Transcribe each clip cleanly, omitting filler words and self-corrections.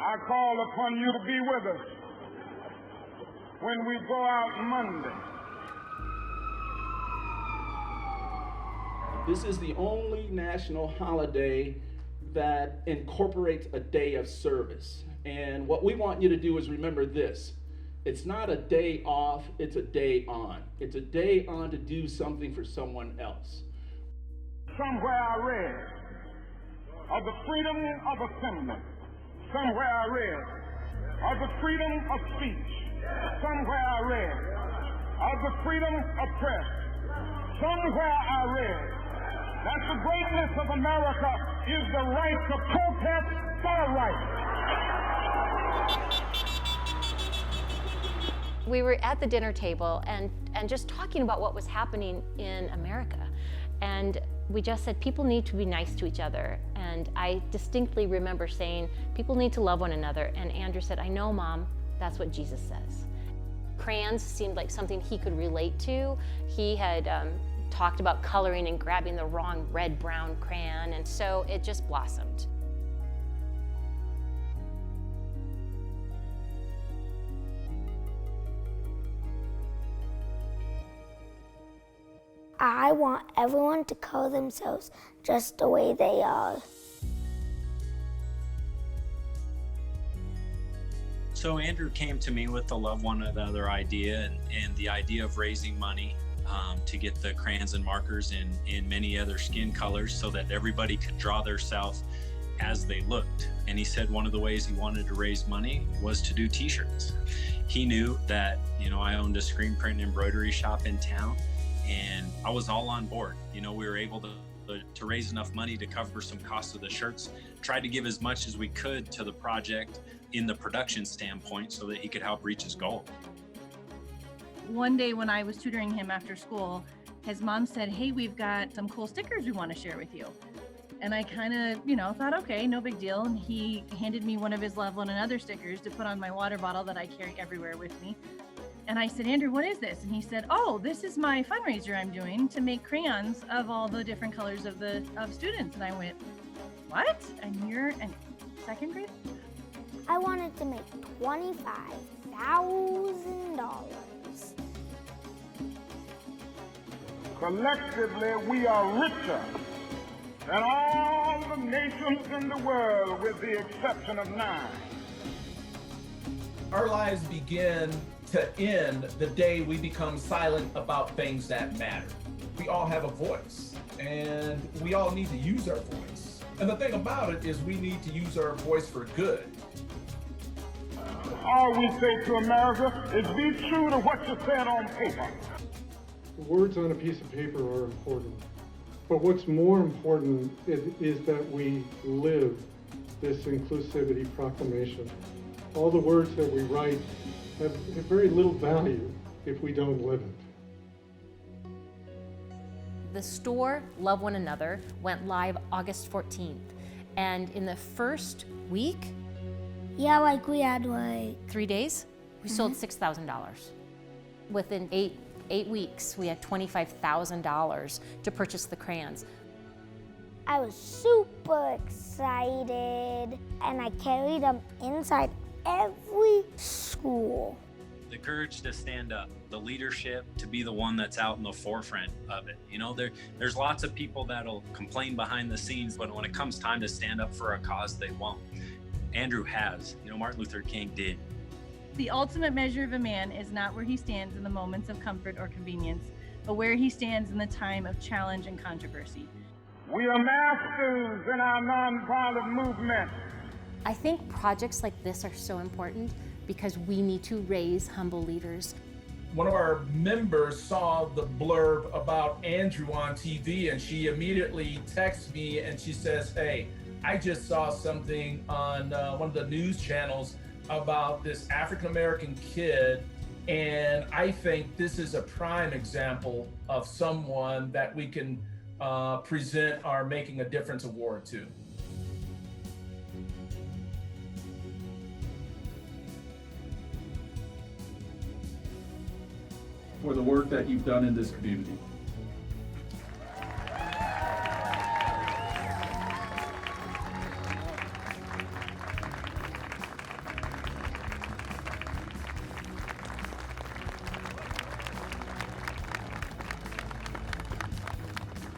I call upon you to be with us when we go out Monday. This is the only national holiday that incorporates a day of service. And what we want you to do is remember this. It's not a day off, it's a day on. It's a day on to do something for someone else. Somewhere I read of the freedom of assembly. Somewhere I read of the freedom of speech. Somewhere I read of the freedom of press. Somewhere I read that the greatness of America is the right to protest for right. We were at the dinner table and just talking about what was happening in America. And we just said people need to be nice to each other. And I distinctly remember saying people need to love one another. And Andrew said, I know, Mom, that's what Jesus says. Crayons seemed like something he could relate to. He had talked about coloring and grabbing the wrong red-brown crayon, and so it just blossomed. I want everyone to color themselves just the way they are. So Andrew came to me with the love one another idea and the idea of raising money to get the crayons and markers in many other skin colors so that everybody could draw themselves as they looked. And he said one of the ways he wanted to raise money was to do t-shirts. He knew that, I owned a screen print and embroidery shop in town, and I was all on board. We were able to raise enough money to cover some costs of the shirts, tried to give as much as we could to the project in the production standpoint so that he could help reach his goal. One day when I was tutoring him after school, his mom said, hey, we've got some cool stickers we want to share with you. And I kind of, thought, okay, no big deal. And he handed me one of his Love One Another stickers to put on my water bottle that I carry everywhere with me. And I said, Andrew, what is this? And he said, oh, this is my fundraiser I'm doing to make crayons of all the different colors of students. And I went, what? And you're in second grade? I wanted to make $25,000. Collectively, we are richer than all the nations in the world with the exception of 9. Our lives begin to end the day we become silent about things that matter. We all have a voice, and we all need to use our voice. And the thing about it is we need to use our voice for good. All we say to America is be true to what you said on paper. The words on a piece of paper are important, but what's more important is that we live this inclusivity proclamation. All the words that we write have very little value if we don't live it. The store, Love One Another, went live August 14th. And in the first week, Yeah, we had 3 days, we sold $6,000. Within eight weeks, we had $25,000 to purchase the crayons. I was super excited, and I carried them inside every school. The courage to stand up, the leadership to be the one that's out in the forefront of it. There's lots of people that'll complain behind the scenes, but when it comes time to stand up for a cause, they won't. Andrew has. Martin Luther King did. The ultimate measure of a man is not where he stands in the moments of comfort or convenience, but where he stands in the time of challenge and controversy. We are masters in our nonviolent movement. I think projects like this are so important because we need to raise humble leaders. One of our members saw the blurb about Andrew on TV, and she immediately texts me and she says, hey, I just saw something on one of the news channels about this African-American kid, and I think this is a prime example of someone that we can present our Making a Difference award to. For the work that you've done in this community.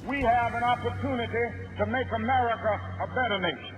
we have an opportunity to make America a better nation.